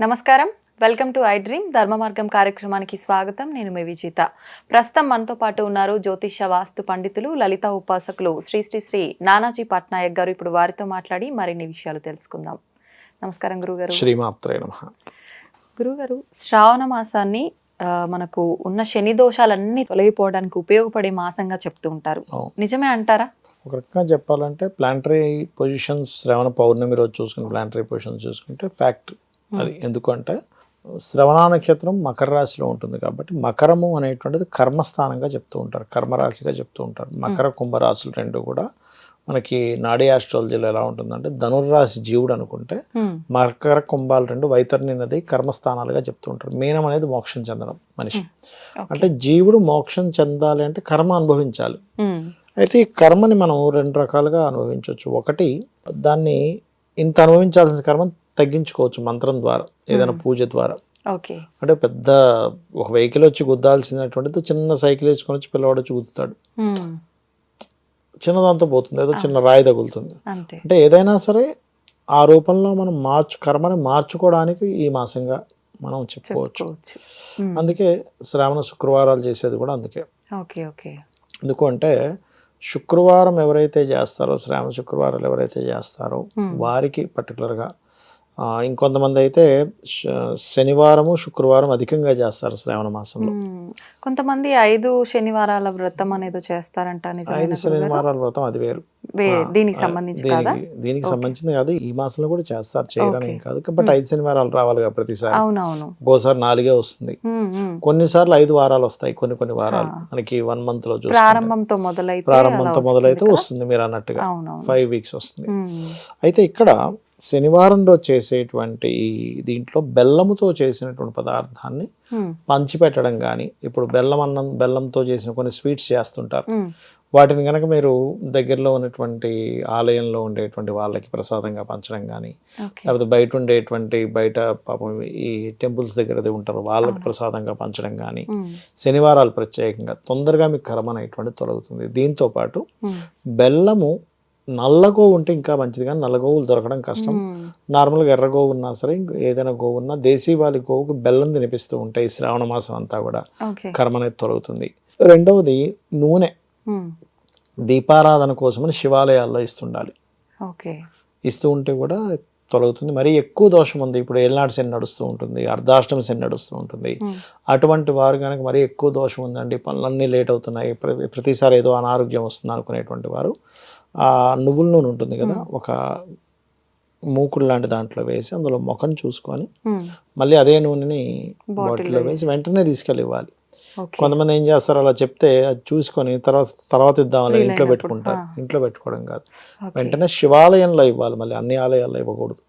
నమస్కారం, welcome to I dream ధర్మ మార్గం కార్యక్రమానికి స్వాగతం. నేను మీ విజిత. ప్రస్తుతం మనతో పాటు ఉన్నారు జ్యోతిష వాస్తు పండితులు, లలిత ఉపాసకులు శ్రీ శ్రీ శ్రీ నానాజీ పట్నాయక్ గారు. ఇప్పుడు వారితో మాట్లాడి మరిన్ని విషయాలు తెలుసుకుందాం. నమస్కారం గురుగారు. శ్రీమాత్రే నమః. గురుగారు, శ్రావణ మాసాన్ని మనకు ఉన్న శని దోషాలన్నీ తొలగిపోవడానికి ఉపయోగపడే మాసంగా చెప్తూ ఉంటారు. నిజమే అంటారా? ఒక రకంగా చెప్పాలంటే ప్లానటరీ పొజిషన్స్ శ్రవణ పౌర్ణమి రోజు చూసుకుని ప్లానటరీ పొజిషన్స్ చూసుకుంటే ఫ్యాక్ట్ అది. ఎందుకంటే శ్రవణ నక్షత్రం మకర రాశిలో ఉంటుంది కాబట్టి మకరము అనేటువంటిది కర్మస్థానంగా చెప్తూ ఉంటారు, కర్మరాశిగా చెప్తూ ఉంటారు. మకర కుంభరాశులు రెండు కూడా మనకి నాడీ ఆస్ట్రాలజీలో ఎలా ఉంటుందంటే ధనుర్రాశి జీవుడు అనుకుంటే మకర కుంభాలు రెండు వైతరణి నది కర్మస్థానాలుగా చెప్తూ ఉంటారు. మీనం అనేది మోక్షం చెందడం మనిషి. అంటే జీవుడు మోక్షం చెందాలి అంటే కర్మ అనుభవించాలి. అయితే ఈ కర్మని మనం రెండు రకాలుగా అనుభవించవచ్చు. ఒకటి, దాన్ని ఇంత అనుభవించాల్సిన కర్మను తగ్గించుకోవచ్చు మంత్రం ద్వారా, ఏదైనా పూజ ద్వారా. అంటే పెద్ద ఒక వెహికల్ వచ్చి గుద్దాల్సినటువంటిది చిన్న సైకిల్ వేసుకొని వచ్చి పిల్లవాడు వచ్చి గుద్దుతాడు, చిన్నదంతా పోతుంది, ఏదో చిన్న రాయి తగులుతుంది. అంటే ఏదైనా సరే ఆ రూపంలో మనం కర్మని మార్చుకోవడానికి ఈ మాసంగా మనం చెప్పుకోవచ్చు. అందుకే శ్రావణ శుక్రవారాలు చేసేది కూడా అందుకే. ఎందుకు అంటే శుక్రవారం ఎవరైతే చేస్తారో, శ్రావణ శుక్రవారాలు ఎవరైతే చేస్తారో వారికి పర్టికులర్గా, ఇంకొంతమంది అయితే శనివారము శుక్రవారం అధికంగా చేస్తారు శ్రావణ మాసంలో. కొంతమంది 5 శనివారాల వ్రతం అనేది చేస్తారంట. 5 శనివారాల వ్రతం అది వేరు, దీనికి సంబంధించింది కాదు. ఈ మాసంలో కూడా చేస్తారు, చేయడానికి కాదు. బట్ 5 శనివారాలు రావాలిగా ప్రతిసారి. ఒక్కోసారి 4 వస్తుంది, కొన్నిసార్లు 5 వారాలు వస్తాయి. కొన్ని వారాలు మనకి 1 month లో ప్రారంభంతో మొదలైతే వస్తుంది, మీరు అన్నట్టుగా 5 weeks వస్తుంది. అయితే ఇక్కడ శనివారం రోజు చేసేటువంటి దీంట్లో బెల్లముతో చేసినటువంటి పదార్థాన్ని పంచిపెట్టడం కానీ, ఇప్పుడు బెల్లంతో చేసిన కొన్ని స్వీట్స్ చేస్తుంటారు, వాటిని కనుక మీరు దగ్గరలో ఉన్నటువంటి ఆలయంలో ఉండేటువంటి వాళ్ళకి ప్రసాదంగా పంచడం కానీ, లేకపోతే బయట పాపం ఈ టెంపుల్స్ దగ్గర ఉంటారు వాళ్ళకి ప్రసాదంగా పంచడం కానీ, శనివారాలు ప్రత్యేకంగా తొందరగా మీకు కర్మ అనేటువంటి తొలగుతుంది. దీంతో పాటు బెల్లము నల్ల గోవు ఉంటే ఇంకా మంచిది, కానీ నల్ల గోవులు దొరకడం కష్టం. నార్మల్గా ఎర్ర గోవు ఉన్నా సరే, ఏదైనా గోవు ఉన్నా దేశీవాలి గోవుకు బెల్లం తినిపిస్తూ ఉంటాయి. శ్రావణ మాసం అంతా కూడా కర్మ అనేది తొలగుతుంది. రెండవది, నూనె దీపారాధన కోసమని శివాలయాల్లో ఇస్తుండాలి. ఇస్తూ ఉంటే కూడా తొలగుతుంది. మరీ ఎక్కువ దోషం ఉంది, ఇప్పుడు ఏళ్ళనాడు శని నడుస్తూ ఉంటుంది, అర్ధాష్టమి శని నడుస్తూ ఉంటుంది, అటువంటి వారు కనుక మరీ ఎక్కువ దోషం ఉందండి, పనులన్నీ లేట్ అవుతున్నాయి, ప్రతిసారి ఏదో అనారోగ్యం వస్తుంది అనుకునేటువంటి వారు ఆ నువ్వుల నూనె ఉంటుంది కదా, ఒక మూకుడు లాంటి దాంట్లో వేసి అందులో ముఖం చూసుకొని మళ్ళీ అదే నూనెని బాటిల్లో వేసి వెంటనే తీసుకెళ్ళి ఇవ్వాలి. కొంతమంది ఏం చేస్తారు, అలా చెప్తే అది చూసుకొని తర్వాత ఇద్దామని ఇంట్లో పెట్టుకుంటారు. ఇంట్లో పెట్టుకోవడం కాదు, వెంటనే శివాలయంలో ఇవ్వాలి. మళ్ళీ అన్ని ఆలయాల్లో ఇవ్వకూడదు,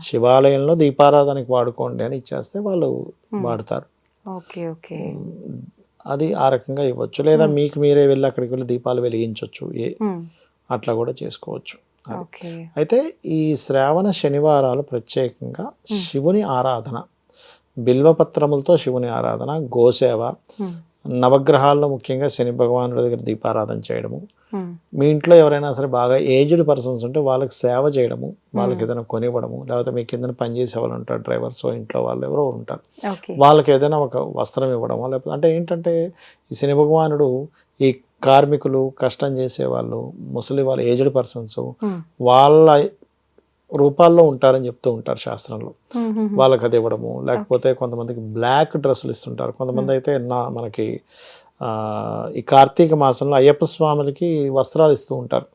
శివాలయంలో దీపారాధనకి వాడుకోండి అని ఇచ్చేస్తే వాళ్ళు వాడతారు. అది ఆ రకంగా ఇవ్వచ్చు. లేదా మీకు మీరే వెళ్ళి అక్కడికి వెళ్ళి దీపాలు వెలిగించవచ్చు, అట్లా కూడా చేసుకోవచ్చు. అయితే ఈ శ్రావణ శనివారాలు ప్రత్యేకంగా శివుని ఆరాధన, బిల్వపత్రములతో శివుని ఆరాధన, గోసేవ, నవగ్రహాల్లో ముఖ్యంగా శని భగవానుడి దగ్గర దీపారాధన చేయడము, మీ ఇంట్లో ఎవరైనా సరే బాగా ఏజ్డ్ పర్సన్స్ ఉంటే వాళ్ళకి సేవ చేయడము, వాళ్ళకి ఏదైనా కొనివ్వడము, లేకపోతే మీ కింద పనిచేసే వాళ్ళు ఉంటారు, డ్రైవర్స్, ఇంట్లో వాళ్ళు ఎవరో ఉంటారు, వాళ్ళకి ఏదైనా ఒక వస్త్రం ఇవ్వడము. లేకపోతే అంటే ఏంటంటే ఈ శని భగవానుడు ఈ కార్మికులు, కష్టం చేసేవాళ్ళు, ముసలి వాళ్ళు, ఏజ్డ్ పర్సన్స్ వాళ్ళ రూపాల్లో ఉంటారని చెప్తూ ఉంటారు శాస్త్రంలో. వాళ్ళకి అది ఇవ్వడము, లేకపోతే కొంతమందికి బ్లాక్ డ్రెస్సులు ఇస్తుంటారు. కొంతమంది అయితే మనకి ఈ కార్తీక మాసంలో అయ్యప్ప స్వామికి వస్త్రాలు ఇస్తూ ఉంటారు,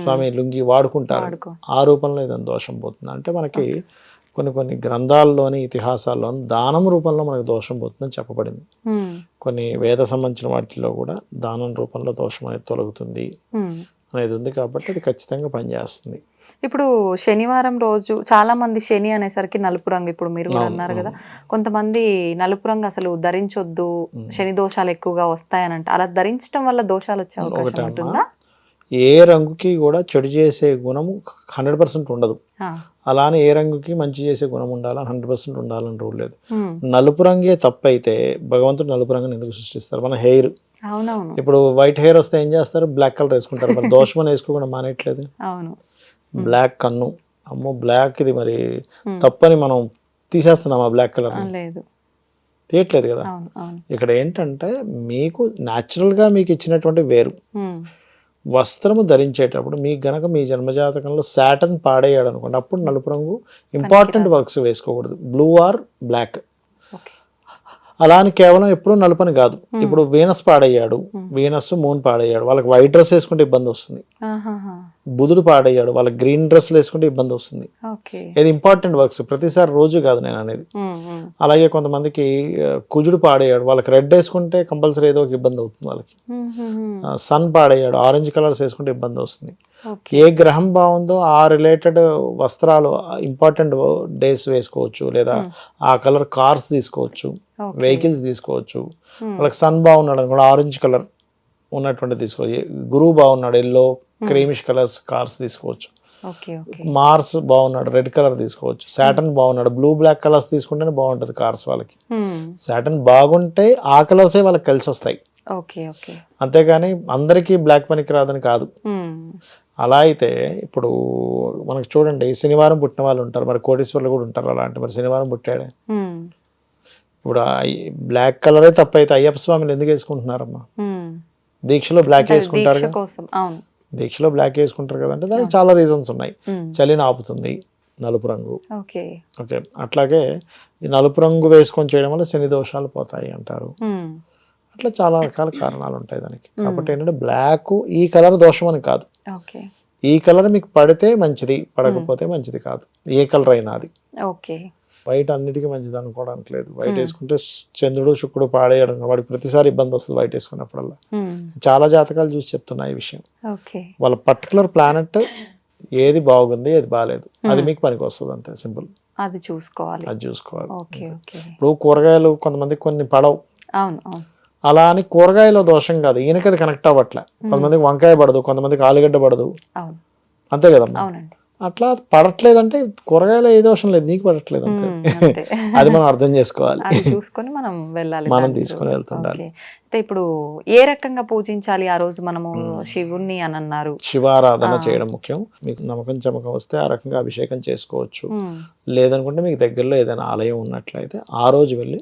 స్వామి లుంగి వాడుకుంటారు. ఆ రూపంలో ఏదైనా దోషం పోతుంది అంటే మనకి కొన్ని గ్రంథాల్లోని ఇతిహాసాల్లోని దానం రూపంలో మనకు దోషం పోతుందని చెప్పబడింది. కొన్ని వేద సంబంధించిన వాటిల్లో కూడా దానం రూపంలో దోషం అనేది తొలగుతుంది అనేది ఉంది. కాబట్టి అది ఖచ్చితంగా పనిచేస్తుంది. ఇప్పుడు శనివారం రోజు చాలా మంది శని అనేసరికి నలుపు రంగు, ఇప్పుడు మీరు కూడా అన్నారు కదా, కొంతమంది నలుపు రంగు అసలు ధరించొద్దు, శని దోషాలు ఎక్కువగా వస్తాయనంట. అలా ధరించడం వల్ల దోషాలు వచ్చే అవకాశం ఉంటుందా? ఏ రంగుకి కూడా చెడు చేసే గుణము 100% ఉండదు. అలానే ఏ రంగుకి మంచి చేసే గుణం ఉండాలని 100% ఉండాలని రూల్ లేదు. నలుపు రంగే తప్పు అయితే భగవంతుడు నలుపు రంగుని ఎందుకు సృష్టిస్తారు? మన హెయిర్, ఇప్పుడు వైట్ హెయిర్ వస్తే ఏం చేస్తారు? బ్లాక్ కలర్ వేసుకుంటారు. మరి దోషం అని వేసుకోకుండా మానేయట్లేదు. బ్లాక్ కన్ను, అమ్మో బ్లాక్ ఇది మరి తప్పని మనం తీసేస్తున్నాం ఆ బ్లాక్ కలర్ లేదు. తీయట్లేదు కదా. అవును అవును. ఇక్కడ ఏంటంటే మీకు న్యాచురల్గా మీకు ఇచ్చినటువంటి వేరు. ఉమ్, వస్త్రము ధరించేటప్పుడు మీకు గనక మీ జన్మజాతకంలో సాటర్న్ పాడేయాడు అనుకోండి, అప్పుడు నలుపు రంగు ఇంపార్టెంట్ వర్క్స్ వేసుకోకూడదు, బ్లూ ఆర్ బ్లాక్. ఓకే. అలా అని కేవలం ఎప్పుడు నలుపని కాదు. ఇప్పుడు వీనస్ పాడయ్యాడు, వీనస్ మూన్ పాడయ్యాడు, వాళ్ళకి వైట్ డ్రెస్ వేసుకుంటే ఇబ్బంది వస్తుంది. ఆహాహా. బుధుడు పాడయ్యాడు, వాళ్ళకి గ్రీన్ డ్రెస్లు వేసుకుంటే ఇబ్బంది వస్తుంది. ఓకే. ఇది ఇంపార్టెంట్ వర్క్స్, ప్రతిసారి రోజు కాదు నేను అనేది. అలాగే కొంతమందికి కుజుడు పాడయ్యాడు, వాళ్ళకి రెడ్ వేసుకుంటే కంపల్సరీ ఏదో ఒక ఇబ్బంది అవుతుంది వాళ్ళకి. సన్ పాడయ్యాడు, ఆరెంజ్ కలర్స్ వేసుకుంటే ఇబ్బంది వస్తుంది. ఏ గ్రహం బాగుందో ఆ రిలేటెడ్ వస్త్రాలు ఇంపార్టెంట్ డేస్ వేసుకోవచ్చు, లేదా ఆ కలర్ కార్స్ తీసుకోవచ్చు, వెహికల్స్ తీసుకోవచ్చు. వాళ్ళకి సన్ బాగున్నాడు అనుకోండి, ఆరెంజ్ కలర్ ఉన్నటువంటి తీసుకోవచ్చు. గురువు బాగున్నాడు, ఎల్లో క్రీమిష్ కలర్స్ కార్స్ తీసుకోవచ్చు. మార్స్ బాగున్నాడు, రెడ్ కలర్ తీసుకోవచ్చు. సాటర్న్ బాగున్నాడు, బ్లూ బ్లాక్ కలర్స్ తీసుకుంటేనే బాగుంటుంది కార్స్ వాళ్ళకి. సాటర్న్ బాగుంటే ఆ కలర్సే వాళ్ళకి కలిసి వస్తాయి. అంతేగాని అందరికీ బ్లాక్ పనికి రాదని కాదు. అలా అయితే ఇప్పుడు మనకు చూడండి, శనివారం పుట్టిన వాళ్ళు ఉంటారు, మరి కోటీశ్వర్లు కూడా ఉంటారు. అలాంటి మరి శనివారం పుట్టాడే, ఇప్పుడు బ్లాక్ కలరే తప్పైతే అయ్యప్ప స్వామిని ఎందుకు వేసుకుంటున్నారమ్మా? దీక్షలో బ్లాక్ వేసుకుంటారు, దీక్షలో బ్లాక్ వేసుకుంటారు కదంటే దానికి చాలా రీజన్స్ ఉన్నాయి. చలిని ఆపుతుంది నలుపు రంగు. ఓకే. అట్లాగే ఈ నలుపు రంగు వేసుకొని చేయడం వల్ల శని దోషాలు పోతాయి అంటారు. అట్లా చాలా రకాల కారణాలు ఉంటాయి దానికి. కాబట్టి ఏంటంటే బ్లాక్ ఈ కలర్ దోషం అని కాదు, ఈ కలర్ మీకు పడితే మంచిది, పడకపోతే మంచిది కాదు, ఏ కలర్ అయినా అది. వైట్ అన్నిటికీ మంచిది అనుకోవడానికి లేదు. వైట్ వేసుకుంటే చంద్రుడు శుక్రుడు పాడేయడం, వాడికి ప్రతిసారి ఇబ్బంది వస్తుంది వైట్ వేసుకున్నప్పుడల్లా. చాలా జాతకాలు చూసి చెప్తున్నా ఈ విషయం. వాళ్ళ పర్టికులర్ ప్లానెట్ ఏది బాగుంది ఏది బాగాలేదు అది మీకు పనికి వస్తుంది, అంతే సింపుల్. అది చూసుకోవాలి. ఇప్పుడు కూరగాయలు కొంతమందికి కొన్ని పడవు, అలా అని కూరగాయలో దోషం కాదు, ఈయనకి అది కనెక్ట్ అవ్వట్లే. కొంతమందికి వంకాయ పడదు, కొంతమందికి ఆలుగడ్డ పడదు, అంతే కదమ్మా. అట్లా పడట్లేదంటే కూరగాయలు ఏ దోషం లేదు, నీకు పడట్లేదు అంతే. అది మనం అర్థం చేసుకోవాలి, చూసుకొని మనం వెళ్ళాలి, మనం తీసుకొని వెళ్తుండాలి. అయితే ఇప్పుడు ఏ రకంగా పూజించాలి ఆ రోజు మనము శివుణ్ణి అని అన్నారు? శివారాధన చేయడం ముఖ్యం. మీకు నమ్మకం చమకం వస్తే ఆ రకంగా అభిషేకం చేసుకోవచ్చు. లేదనుకుంటే మీకు దగ్గరలో ఏదైనా ఆలయం ఉన్నట్లయితే ఆ రోజు వెళ్ళి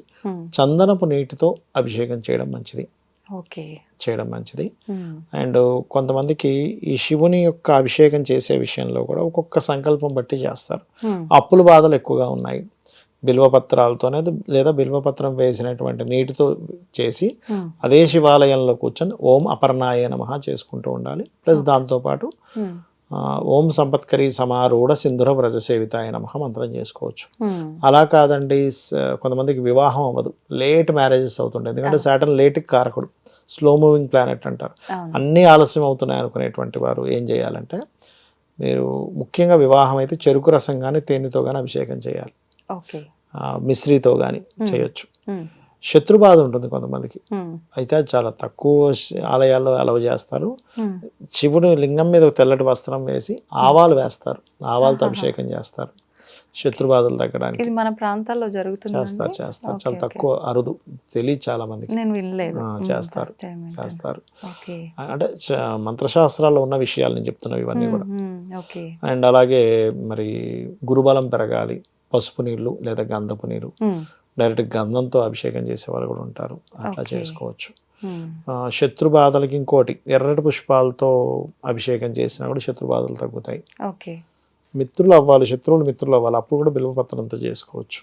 చందనపు నీటితో అభిషేకం చేయడం మంచిది. అండ్ కొంతమందికి ఈ శివుని యొక్క అభిషేకం చేసే విషయంలో కూడా ఒక్కొక్క సంకల్పం బట్టి చేస్తారు. అప్పుల బాధలు ఎక్కువగా ఉన్నాయి, బిల్వపత్రాలతోనే లేదా బిల్వపత్రం వేసినటువంటి నీటితో చేసి అదే శివాలయంలో కూర్చొని ఓం అపర్ణాయ నమః చేసుకుంటూ ఉండాలి. ప్లస్ దాంతోపాటు ఓం సంపత్కరీ సమారూఢ సింధుర వ్రజ సేవితాయ నమః మంత్రం చేసుకోవచ్చు. అలా కాదండి, కొంతమందికి వివాహం అవ్వదు, లేట్ మ్యారేజెస్ అవుతుంటాయి, ఎందుకంటే సాటర్న్ లేట్కి కారకుడు, స్లో మూవింగ్ ప్లానెట్ అంటారు. అన్నీ ఆలస్యం అవుతున్నాయి అనుకునేటువంటి వారు ఏం చేయాలంటే, మీరు ముఖ్యంగా వివాహం అయితే చెరుకు రసం కానీ తేనెతో కానీ అభిషేకం చేయాలి, మిశ్రీతో కానీ చేయొచ్చు. శత్రుబాధ ఉంటుంది కొంతమందికి, అయితే అది చాలా తక్కువ ఆలయాల్లో అలవ చేస్తారు. శివుడు లింగం మీద తెల్లటి వస్త్రం వేసి ఆవాలు వేస్తారు, ఆవాలతో అభిషేకం చేస్తారు శత్రుబాధలు తగ్గడానికి. ఇది మన ప్రాంతాల్లో జరుగుతుంది, చేస్తారు చాలా తక్కువ, అరుదు, తెలియదు చాలా మందికి. నేను వినలేదు. చేస్తారు అంటే మంత్రశాస్త్రాల్లో ఉన్న విషయాలు నేను చెప్తున్నవి ఇవన్నీ కూడా. అండ్ అలాగే మరి గురుబలం పెరగాలి, పసుపు నీళ్లు లేదా గంధపు నీరు, డైరెక్ట్ గంధంతో అభిషేకం చేసే వాళ్ళు కూడా ఉంటారు, అట్లా చేసుకోవచ్చు. శత్రు బాధలకి ఇంకోటి ఎర్రటి పుష్పాలతో అభిషేకం చేసినా కూడా శత్రు బాధలు తగ్గుతాయి. మిత్రులు అవ్వాలి, శత్రువులు మిత్రులు అవ్వాలి, అప్పుడు కూడా బిల్వపత్రంతో చేసుకోవచ్చు.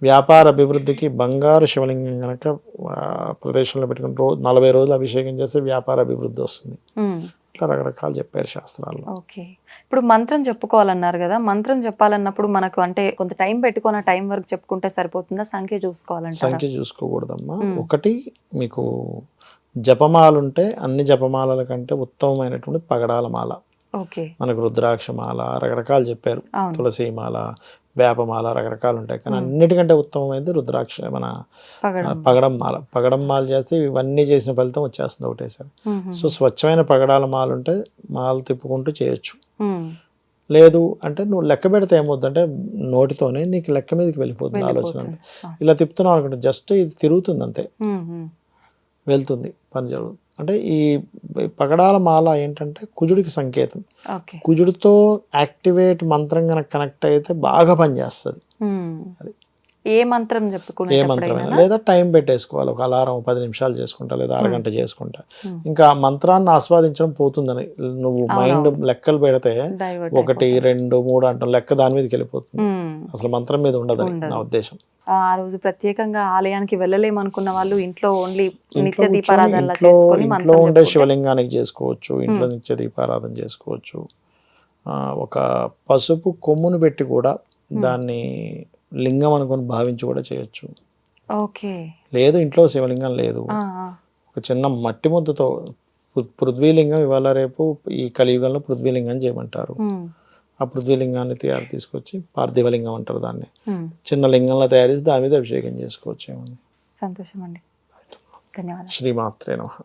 వ్యాపార అభివృద్ధికి బంగారు శివలింగం కనుక ప్రదేశంలో పెట్టుకుని 40 రోజులు అభిషేకం చేస్తే వ్యాపార అభివృద్ధి వస్తుంది. ఇట్లా రకరకాలు చెప్పారు శాస్త్రాల్లో. ఇప్పుడు మంత్రం చెప్పుకోవాలన్నారు కదా, మంత్రం చెప్పాలన్నప్పుడు మనకు అంటే కొంత టైం పెట్టుకున్న టైం వరకు చెప్పుకుంటే సరిపోతుందా? సంఖ్య చూసుకోవాలంటే? సంఖ్య చూసుకోకూడదమ్మా. ఒకటి మీకు జపమాలు ఉంటే అన్ని జపమాలల కంటే ఉత్తమమైనటువంటి పగడాల మాల. మనకు రుద్రాక్ష మాల రకరకాలు చెప్పారు, తులసి మాల, వేపమాల రకరకాలు ఉంటాయి, కానీ అన్నిటికంటే ఉత్తమమైనది రుద్రాక్ష మన పగడం మాల. పగడం మాల చేస్తే ఇవన్నీ చేసిన ఫలితం వచ్చేస్తుంది ఒకటేసారి. సో స్వచ్ఛమైన పగడాల మాల ఉంటే మాల తిప్పుకుంటూ చేయొచ్చు. లేదు అంటే నువ్వు లెక్క పెడితే ఏమవుతుందంటే నోటితోనే నీకు లెక్క మీదకి వెళ్ళిపోతుంది ఆలోచన అంతే. ఇలా తిప్పుతున్నావు అనుకుంటే జస్ట్ ఇది తిరుగుతుంది అంతే, వెళ్తుంది, పని జరుగుతుంది. అంటే ఈ పగడాల మాల ఏంటంటే కుజుడికి సంకేతం. ఓకే. కుజుడితో యాక్టివేట్ మంత్రం కనుక కనెక్ట్ అయితే బాగా పనిచేస్తుంది. అది ఏ మంత్రం చెప్పుకునే ఏ మంత్రమైనా, లేదా టైం పెట్టేసుకోవాలి, ఒక అలారం 10 నిమిషాలు చేసుకుంటా లేదా అరగంట చేసుకుంటా. ఇంకా ఆ మంత్రాన్ని ఆస్వాదించడం పోతుందని నువ్వు మైండ్ లెక్కలు పెడితే 1 2 3 అంటాం, లెక్క దాని మీదకి వెళ్ళిపోతుంది, అసలు మంత్రం మీద ఉండదని నా ఉద్దేశం. ఆ రోజు ప్రత్యేకంగా ఆలయానికి వెళ్ళలేము అనుకున్న వాళ్ళు ఇంట్లో ఓన్లీ నిత్య ఇంట్లో దీపారాధన కూర్చొని చేసుకొని ఇంట్లో మంత్రం ఉండే చెప్పుకుంటే శివలింగానికి చేసుకోవచ్చు, ఇంట్లో నిత్య దీపారాధన చేసుకోవచ్చు. ఒక పసుపు కొమ్మును పెట్టి కూడా దాన్ని లింగం అనుకొని భావించి కూడా చేయొచ్చు. ఓకే. లేదు ఇంట్లో శివలింగం లేదు, ఒక చిన్న మట్టి ముద్దతో పృథ్వీలింగం ఇవాళ రేపు ఈ కలియుగంలో పృథ్వీలింగం చేయమంటారు. ఆ పృథ్వీలింగాన్ని తీసుకొచ్చి పార్థివలింగం అంటారు దాన్ని, చిన్న లింగంలో తయారు చేసి దాని మీద అభిషేకం చేసుకోవచ్చు. ఏముంది. సంతోషం అండి, ధన్యవాదాలు. శ్రీమాత్రే నమః.